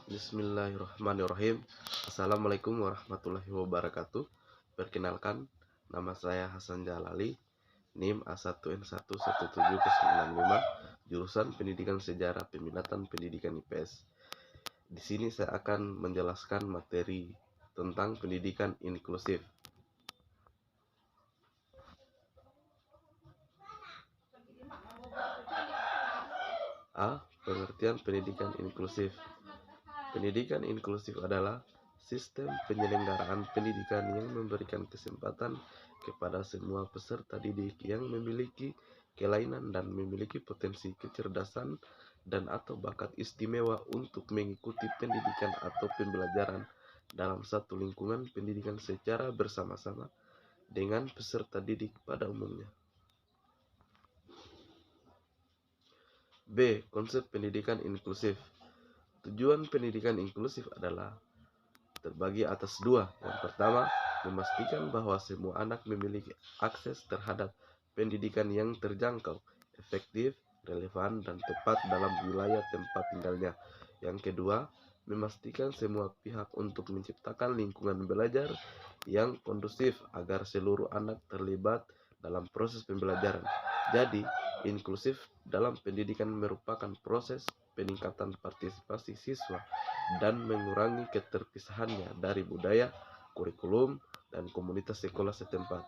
Bismillahirrahmanirrahim. Assalamualaikum warahmatullahi wabarakatuh. Perkenalkan, nama saya Hasan Jalali, NIM A1N11795, jurusan Pendidikan Sejarah Peminatan Pendidikan IPS. Di sini saya akan menjelaskan materi tentang pendidikan inklusif. A. Pengertian pendidikan inklusif. Pendidikan inklusif adalah sistem penyelenggaraan pendidikan yang memberikan kesempatan kepada semua peserta didik yang memiliki kelainan dan memiliki potensi kecerdasan dan atau bakat istimewa untuk mengikuti pendidikan atau pembelajaran dalam satu lingkungan pendidikan secara bersama-sama dengan peserta didik pada umumnya. B. Konsep pendidikan inklusif. Tujuan pendidikan inklusif adalah terbagi atas dua. Yang pertama, memastikan bahwa semua anak memiliki akses terhadap pendidikan yang terjangkau, efektif, relevan, dan tepat dalam wilayah tempat tinggalnya. Yang kedua, memastikan semua pihak untuk menciptakan lingkungan belajar yang kondusif agar seluruh anak terlibat dalam proses pembelajaran. Jadi, inklusif dalam pendidikan merupakan proses peningkatan partisipasi siswa dan mengurangi keterpisahannya dari budaya, kurikulum, dan komunitas sekolah setempat.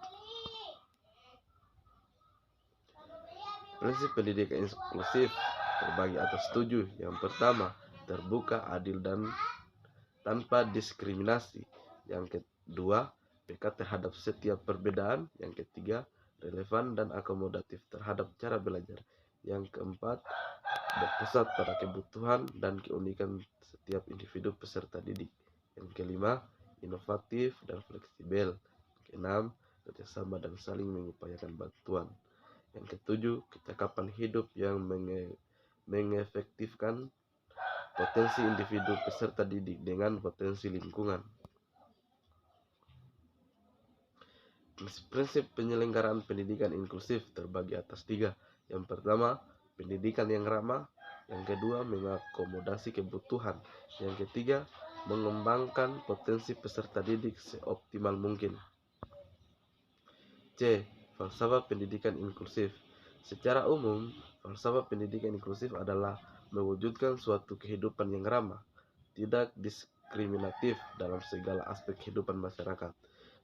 Prinsip pendidikan inklusif terbagi atas 7. Yang pertama, terbuka, adil, dan tanpa diskriminasi. Yang kedua, peka terhadap setiap perbedaan. Yang ketiga, relevan dan akomodatif terhadap cara belajar. Yang keempat, berpusat pada kebutuhan dan keunikan setiap individu peserta didik. Yang kelima, inovatif dan fleksibel. Yang keenam, kerjasama dan saling mengupayakan bantuan. Yang ketujuh, kecakapan hidup yang mengefektifkan potensi individu peserta didik dengan potensi lingkungan. Prinsip penyelenggaraan pendidikan inklusif terbagi atas 3. Yang pertama, pendidikan yang ramah. Yang kedua, mengakomodasi kebutuhan. Yang ketiga, mengembangkan potensi peserta didik seoptimal mungkin. C. Falsafah pendidikan inklusif. Secara umum, falsafah pendidikan inklusif adalah mewujudkan suatu kehidupan yang ramah, tidak diskriminatif dalam segala aspek kehidupan masyarakat.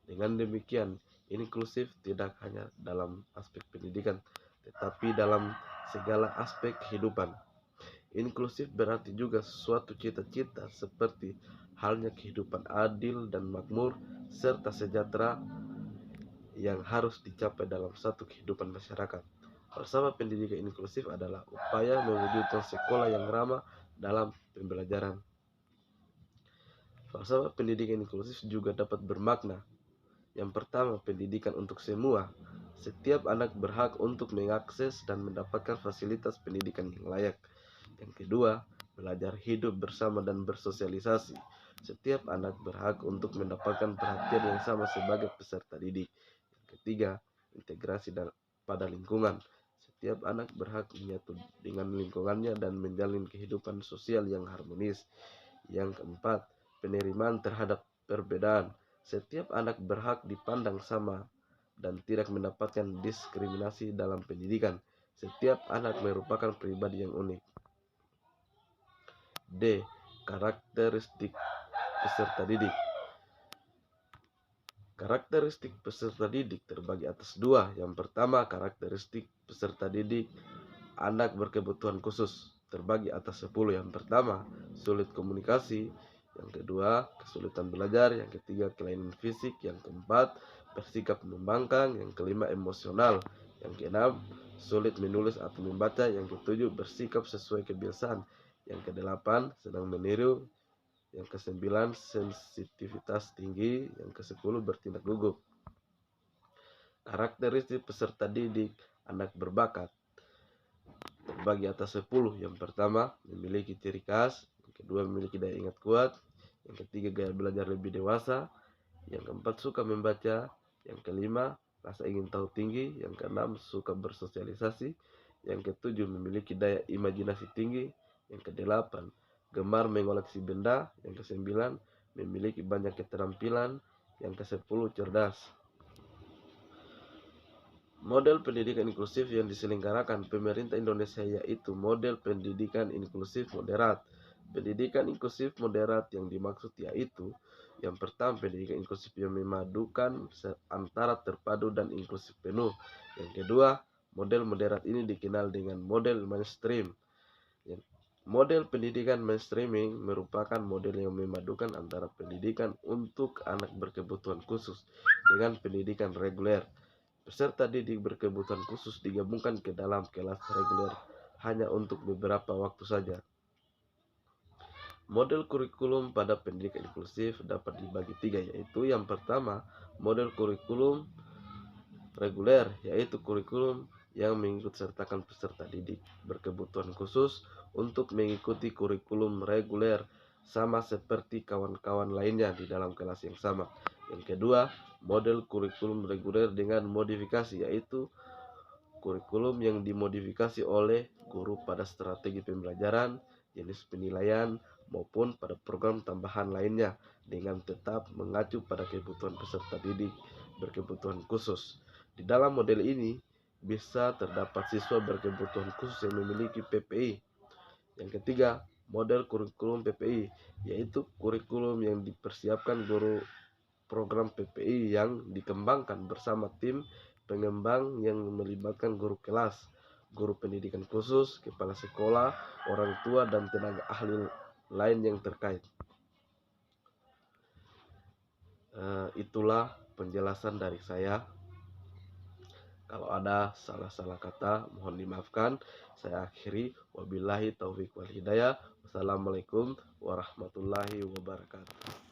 Dengan demikian, inklusif tidak hanya dalam aspek pendidikan, tetapi dalam segala aspek kehidupan. Inklusif berarti juga suatu cita-cita seperti halnya kehidupan adil dan makmur serta sejahtera yang harus dicapai dalam satu kehidupan masyarakat. Falsafah pendidikan inklusif adalah upaya mewujudkan sekolah yang ramah dalam pembelajaran. Falsafah pendidikan inklusif juga dapat bermakna: yang pertama, pendidikan untuk semua. Setiap anak berhak untuk mengakses dan mendapatkan fasilitas pendidikan yang layak. Yang kedua, belajar hidup bersama dan bersosialisasi. Setiap anak berhak untuk mendapatkan perhatian yang sama sebagai peserta didik. Yang ketiga, integrasi pada lingkungan. Setiap anak berhak menyatu dengan lingkungannya dan menjalin kehidupan sosial yang harmonis. Yang keempat, penerimaan terhadap perbedaan. Setiap anak berhak dipandang sama dan tidak mendapatkan diskriminasi dalam pendidikan. Setiap anak merupakan pribadi yang unik. D. Karakteristik peserta didik. Karakteristik peserta didik terbagi atas 2. Yang pertama, karakteristik peserta didik anak berkebutuhan khusus terbagi atas 10. Yang pertama, sulit komunikasi. Yang kedua, kesulitan belajar. Yang ketiga, kelainan fisik. Yang keempat, bersikap membangkang. Yang kelima, emosional. Yang keenam, sulit menulis atau membaca. Yang ketujuh, bersikap sesuai kebiasaan. Yang kedelapan, senang meniru. Yang kesembilan, sensitivitas tinggi. Yang kesepuluh, bertindak gugup. Karakteristik peserta didik anak berbakat terbagi atas 10. Yang pertama, memiliki ciri khas. Yang kedua, memiliki daya ingat kuat. Yang ketiga, gaya belajar lebih dewasa. Yang keempat, suka membaca. Yang kelima, rasa ingin tahu tinggi. Yang keenam, suka bersosialisasi. Yang ketujuh, memiliki daya imajinasi tinggi. Yang kedelapan, gemar mengoleksi benda. Yang ke-9, memiliki banyak keterampilan. Yang ke-10, cerdas. Model pendidikan inklusif yang diselenggarakan pemerintah Indonesia yaitu model pendidikan inklusif moderat. Pendidikan inklusif moderat yang dimaksud yaitu yang pertama, pendidikan inklusif yang memadukan antara terpadu dan inklusif penuh. Yang kedua, model moderat ini dikenal dengan model mainstream. Model pendidikan mainstreaming merupakan model yang memadukan antara pendidikan untuk anak berkebutuhan khusus dengan pendidikan reguler. Peserta didik berkebutuhan khusus digabungkan ke dalam kelas reguler hanya untuk beberapa waktu saja. Model kurikulum pada pendidikan inklusif dapat dibagi tiga, yaitu yang pertama, model kurikulum reguler, yaitu kurikulum yang mengikutsertakan peserta didik berkebutuhan khusus untuk mengikuti kurikulum reguler sama seperti kawan-kawan lainnya di dalam kelas yang sama. Yang kedua, model kurikulum reguler dengan modifikasi, yaitu kurikulum yang dimodifikasi oleh guru pada strategi pembelajaran, jenis penilaian, maupun pada program tambahan lainnya dengan tetap mengacu pada kebutuhan peserta didik berkebutuhan khusus. Di dalam model ini bisa terdapat siswa berkebutuhan khusus yang memiliki PPI. Yang ketiga, model kurikulum PPI, yaitu kurikulum yang dipersiapkan guru program PPI yang dikembangkan bersama tim pengembang yang melibatkan guru kelas, guru pendidikan khusus, kepala sekolah, orang tua, dan tenaga ahli lain yang terkait. Itulah penjelasan dari saya. Kalau ada salah-salah kata, mohon dimaafkan. Saya akhiri. Wabillahi taufiq wal hidayah. Wassalamualaikum warahmatullahi wabarakatuh.